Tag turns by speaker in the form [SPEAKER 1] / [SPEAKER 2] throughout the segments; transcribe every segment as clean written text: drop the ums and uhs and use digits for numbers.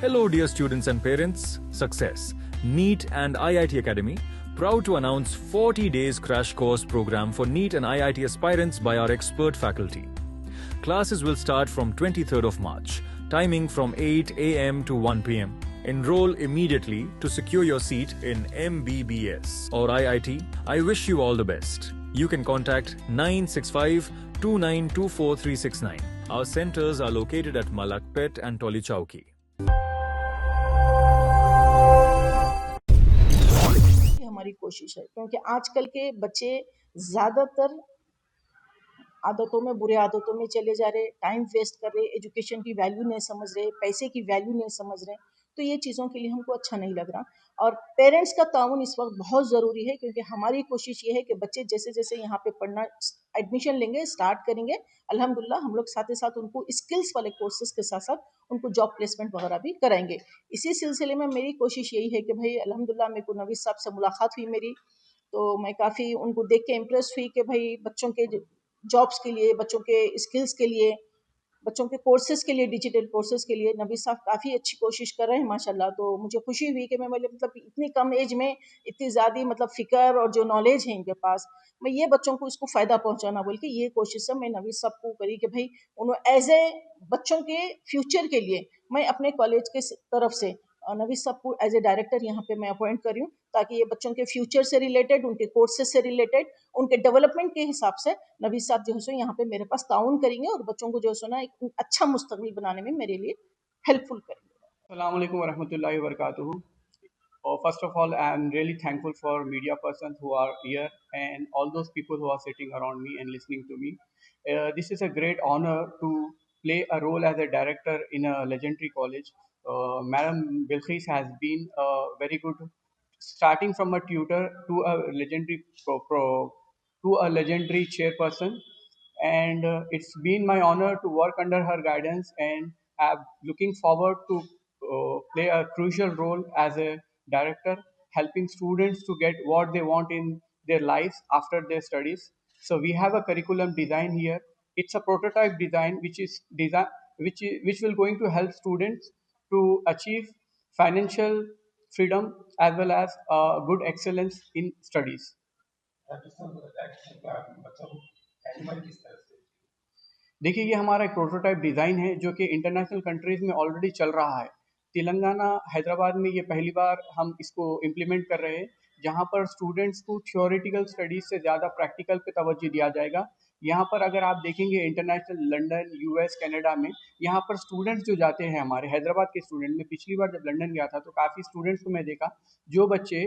[SPEAKER 1] Hello, dear students and parents. Success. NEET and IIT Academy proud to announce 40 days crash course program for NEET and IIT aspirants by our expert faculty. Classes will start from 23rd of March, timing from 8 a.m. to 1 p.m. Enroll immediately to secure your seat in MBBS or IIT. I wish you all the best. You can contact 965 2924 Our centers are located at Malakpet and Toli Chowki.
[SPEAKER 2] हमारी कोशिश है क्योंकि आजकल के बच्चे ज़्यादातर आदतों में बुरे आदतों में चले जा रहे, टाइम वेस्ट कर रहे, एजुकेशन की वैल्यू नहीं समझ रहे, पैसे की वैल्यू नहीं समझ रहे। तो ये चीज़ों के लिए हमको अच्छा नहीं लग रहा और पेरेंट्स का ताउन इस वक्त बहुत ज़रूरी है क्योंकि हमारी कोशिश ये है कि बच्चे जैसे जैसे यहाँ पे पढ़ना एडमिशन लेंगे, स्टार्ट करेंगे, अल्हम्दुलिल्लाह हम लोग साथ ही साथ उनको स्किल्स वाले कोर्सेज के साथ साथ उनको जॉब प्लेसमेंट वगैरह भी कराएंगे। इसी सिलसिले में मेरी कोशिश यही है कि भाई अल्हम्दुलिल्लाह मेरे को नवीद साहब से मुलाकात हुई मेरी, तो मैं काफ़ी उनको देख के इम्प्रेस हुई कि भाई बच्चों के जॉब्स के लिए, बच्चों के स्किल्स के लिए, बच्चों के कोर्सेज के लिए, डिजिटल कोर्सेज के लिए नबी साहब काफ़ी अच्छी कोशिश कर रहे हैं माशाल्लाह। तो मुझे खुशी हुई कि मैं मतलब इतनी कम एज में इतनी ज़्यादा मतलब फ़िक्र और जो नॉलेज है इनके पास, मैं ये बच्चों को इसको फ़ायदा पहुंचाना बोल के ये कोशिश है मैं नबी साहब को करी कि भाई उन्होंने एज ए बच्चों के फ्यूचर के लिए मैं अपने कॉलेज के तरफ से नबी साहब को एज ए डायरेक्टर यहाँ पे मैं अपॉइंट करी हूँ ताकि ये बच्चों के फ्यूचर से रिलेटेड, उनके कोर्सेज से रिलेटेड, उनके डेवलपमेंट के हिसाब से नबी साहब जो है सो यहाँ पे मेरे पास ताउन करेंगे और बच्चों को जो है सो ना एक अच्छा मुस्तकबिल बनाने में मेरे लिए हेल्पफुल करेंगे।
[SPEAKER 3] Assalamu alaikum warahmatullahi wabarakatuh. First of all, I am really thankful for media persons who are here and all those people who are sitting around me and listening to me. This is a great honor to play a role as a director in a legendary college. Madam Bilqis has been very good, starting from a tutor to a legendary to a legendary chairperson, and it's been my honor to work under her guidance, and I'm looking forward to play a crucial role as a director, helping students to get what they want in their lives after their studies. So we have a curriculum design here. It's a prototype design which will going to help students to achieve financial freedom as well as good excellence in studies. देखिए, ये हमारा एक prototype design है जो कि international countries में already चल रहा है। तेलंगाना, हैदराबाद में ये पहली बार हम इसको इम्प्लीमेंट कर रहे हैं, जहाँ पर स्टूडेंट्स को थ्योरेटिकल स्टडीज़ से ज़्यादा प्रैक्टिकल पे तवज्जो दिया जाएगा। यहाँ पर अगर आप देखेंगे इंटरनेशनल लंदन, यूएस, कनाडा में यहाँ पर स्टूडेंट्स जो जाते हैं, हमारे हैदराबाद के स्टूडेंट, मैं पिछली बार जब लंदन गया था तो काफ़ी स्टूडेंट्स को मैं देखा जो बच्चे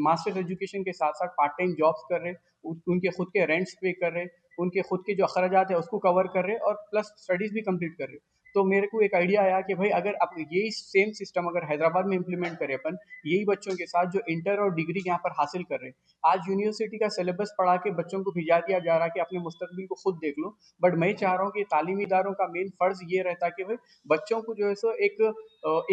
[SPEAKER 3] मास्टर्स एजुकेशन के साथ साथ पार्ट टाइम जॉब्स कर रहे, उनके खुद के रेंट्स पे कर रहे, उनके खुद के जो अखराजात है उसको कवर कर रहे और प्लस स्टडीज़ भी कंप्लीट कर रहे। तो मेरे को एक आइडिया आया कि भाई अगर अब यही सेम सिस्टम अगर हैदराबाद में इम्प्लीमेंट करें अपन, यही बच्चों के साथ जो इंटर और डिग्री यहाँ पर हासिल कर रहे हैं, आज यूनिवर्सिटी का सिलेबस पढ़ा के बच्चों को भिजा दिया जा रहा है कि अपने मुस्तकबिल को खुद देख लो। बट मैं चाह रहा हूँ कि तालीमी इदारों का मेन फ़र्ज़ ये रहता है कि भाई बच्चों को जो है सो एक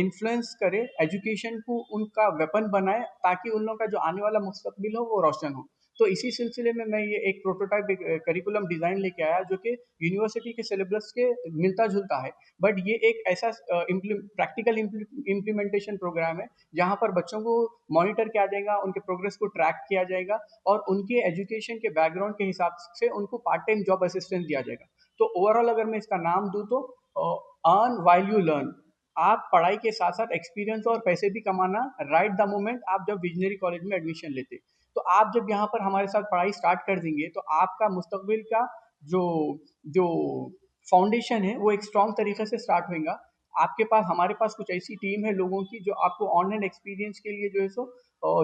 [SPEAKER 3] इन्फ्लुएंस करे, एजुकेशन को उनका वेपन बनाए ताकि उन लोगों का जो आने वाला मुस्तकबिल हो वो रोशन हो। तो इसी सिलसिले में मैं ये एक प्रोटोटाइप करिकुलम डिज़ाइन लेके आया जो कि यूनिवर्सिटी के सिलेबस के मिलता जुलता है, बट ये एक ऐसा प्रैक्टिकल इम्प्लीमेंटेशन प्रोग्राम है जहाँ पर बच्चों को मॉनिटर किया जाएगा, उनके प्रोग्रेस को ट्रैक किया जाएगा और उनके एजुकेशन के बैकग्राउंड के हिसाब से उनको पार्ट टाइम जॉब असिस्टेंस दिया जाएगा। तो ओवरऑल अगर मैं इसका नाम दूँ तो अर्न वाइल यू लर्न, आप पढ़ाई के साथ साथ एक्सपीरियंस और पैसे भी कमाना राइट द मोमेंट आप जब विजनरी कॉलेज में एडमिशन लेते। तो आप जब यहाँ पर हमारे साथ पढ़ाई स्टार्ट कर देंगे तो आपका मुस्तकबिल का जो जो फाउंडेशन है वो एक स्ट्रॉन्ग तरीके से स्टार्ट होगा। आपके पास, हमारे पास कुछ ऐसी टीम है लोगों की जो आपको ऑनलाइन एक्सपीरियंस के लिए जो है सो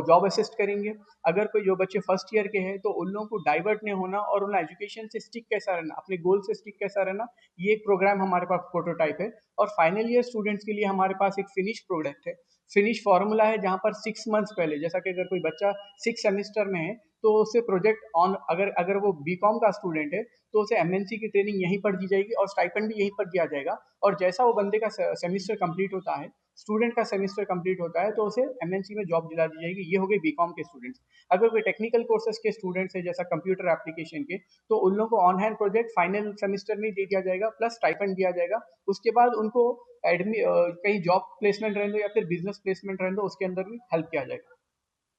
[SPEAKER 3] जॉब असिस्ट करेंगे। अगर कोई जो बच्चे फर्स्ट ईयर के हैं तो उन लोगों को डाइवर्ट नहीं होना और उन्हें एजुकेशन से स्टिक कैसा रहना, अपने गोल से स्टिक कैसा रहना, ये एक प्रोग्राम हमारे पास प्रोटोटाइप है। और फाइनल ईयर स्टूडेंट्स के लिए हमारे पास एक फिनिश प्रोडक्ट है, फिनिश फार्मूला है, जहाँ पर 6 मंथ्स पहले, जैसा कि अगर कोई बच्चा 6 सेमेस्टर में है तो उसे प्रोजेक्ट ऑन, अगर अगर वो बीकॉम का स्टूडेंट है तो उसे एमएनसी की ट्रेनिंग यहीं पर दी जाएगी और स्टाइपेंड भी यहीं पर दिया जाएगा। और जैसा वो बंदे का सेमेस्टर कंप्लीट होता है स्टूडेंट का सेमेस्टर कंप्लीट होता है तो उसे एमएनसी में जॉब दिला दी जाएगी। ये हो गई बीकॉम के स्टूडेंट्स। अगर कोई टेक्निकल कोर्सेज के स्टूडेंट्स है जैसा कंप्यूटर एप्लीकेशन के, तो उन लोगों को on hand project final semester में दे दिया जाएगा, प्लस स्टाइपेंड दिया जाएगा। उसके बाद उनको कहीं जॉब प्लेसमेंट रहने दो या फिर बिजनेस प्लेसमेंट रहने दो, उसके अंदर भी हेल्प किया जाएगा।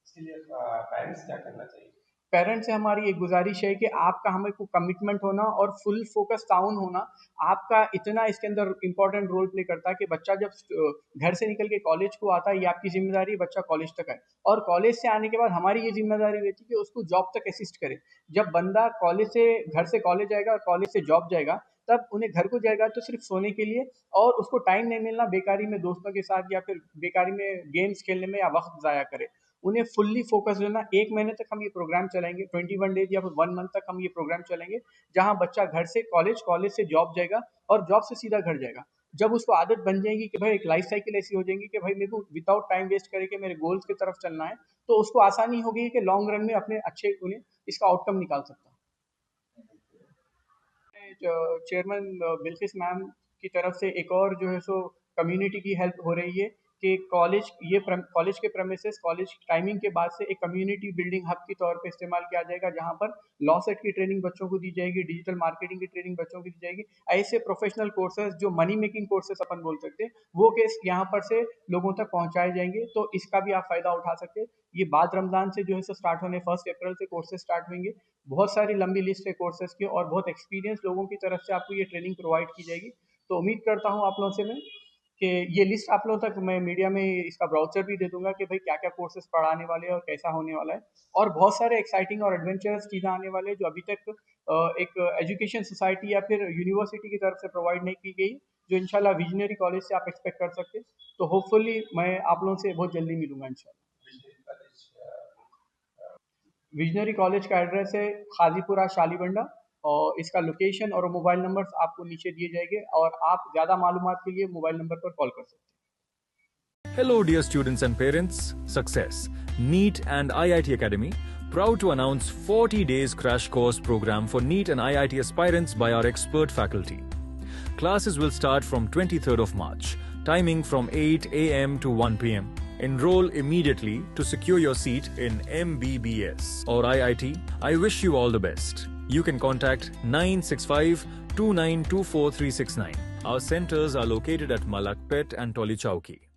[SPEAKER 4] इसलिए पेरेंट्स क्या करना चाहिए?
[SPEAKER 3] पेरेंट्स से हमारी एक गुजारिश है कि आपका हमें को कमिटमेंट होना और फुल फोकस टाउन होना आपका इतना इसके अंदर इंपॉर्टेंट रोल प्ले करता है कि बच्चा जब घर से निकल के कॉलेज को आता है, ये आपकी जिम्मेदारी है बच्चा कॉलेज तक आए, और कॉलेज से आने के बाद हमारी ये जिम्मेदारी रहती है कि उसको जॉब तक असिस्ट करे। जब बंदा कॉलेज से घर से कॉलेज जाएगा और कॉलेज से जॉब जाएगा, तब उन्हें घर को जाएगा तो सिर्फ सोने के लिए, और उसको टाइम नहीं मिलना बेकारी में दोस्तों के साथ या फिर बेकारी में गेम्स खेलने में या वक्त ज़ाया करे। उन्हें फुल्ली फोकस रहना। 1 महीने तक हम ये प्रोग्राम चलाएंगे, 21 डेज या फिर 1 मंथ तक हम ये प्रोग्राम चलेंगे, जहां बच्चा घर से कॉलेज, कॉलेज से जॉब जाएगा और जॉब से सीधा घर जाएगा। जब उसको आदत बन जाएगी कि भाई एक लाइफ साइकिल ऐसी हो जाएगी कि भाई मेरे को विदाउट टाइम वेस्ट करके मेरे गोल्स की तरफ चलना है, तो उसको आसानी होगी कि लॉन्ग रन में अपने अच्छे उन्हें इसका आउटकम निकाल सकता है। चेयरमैन बिल्किस मैम की तरफ से एक और जो है सो कम्युनिटी की हेल्प हो रही है कि कॉलेज के प्रेमिसेस कॉलेज टाइमिंग के बाद से एक कम्युनिटी बिल्डिंग हब के तौर पे इस्तेमाल किया जाएगा, जहां पर लॉ सेट की ट्रेनिंग बच्चों को दी जाएगी, डिजिटल मार्केटिंग की ट्रेनिंग बच्चों को दी जाएगी। ऐसे प्रोफेशनल कोर्सेज जो मनी मेकिंग कोर्सेज अपन बोल सकते हैं, वो केस यहाँ पर से लोगों तक पहुंचाए जाएंगे, तो इसका भी आप फायदा उठा सकते हैं। ये बाद रमजान से जो है सो स्टार्ट होने, 1 अप्रैल से कोर्सेज स्टार्ट होंगे। बहुत सारी लंबी लिस्ट है कोर्सेज की और बहुत एक्सपीरियंस लोगों की तरफ से आपको ये ट्रेनिंग प्रोवाइड की जाएगी। तो उम्मीद करता हूँ आप लोगों से मैं कि ये लिस्ट आप लोगों तक मैं मीडिया में इसका ब्राउचर भी दे दूंगा कि भाई क्या क्या कोर्सेज पढ़ाने वाले हैं और कैसा होने वाला है, और बहुत सारे एक्साइटिंग और एडवेंचरस चीज़ें आने वाले हैं जो अभी तक एक एजुकेशन सोसाइटी या फिर यूनिवर्सिटी की तरफ से प्रोवाइड नहीं की गई, जो इंशाल्लाह विजनरी कॉलेज से आप एक्सपेक्ट कर सकते हैं। तो होपफुली मैं आप लोगों से बहुत जल्दी मिलूंगा इंशाल्लाह। विजनरी कॉलेज का एड्रेस है खाजीपुरा शालीबंडा, और इसका लोकेशन और मोबाइल नंबर्स आपको नीचे दिए जाएंगे, और आप ज़्यादा मालूमात के लिए मोबाइल नंबर पर कॉल कर सकते हैं।
[SPEAKER 1] Hello, dear students and parents. Success. NEET and IIT Academy, proud to announce 40 days crash course program for NEET and IIT aspirants by our expert faculty. Classes will start from 23rd of March, timing from 8 a.m. to 1 p.m. Enroll immediately to secure your seat in MBBS or IIT. I wish you all the best. You can contact 965-2924-369. Our centers are located at Malakpet and Toli Chowki.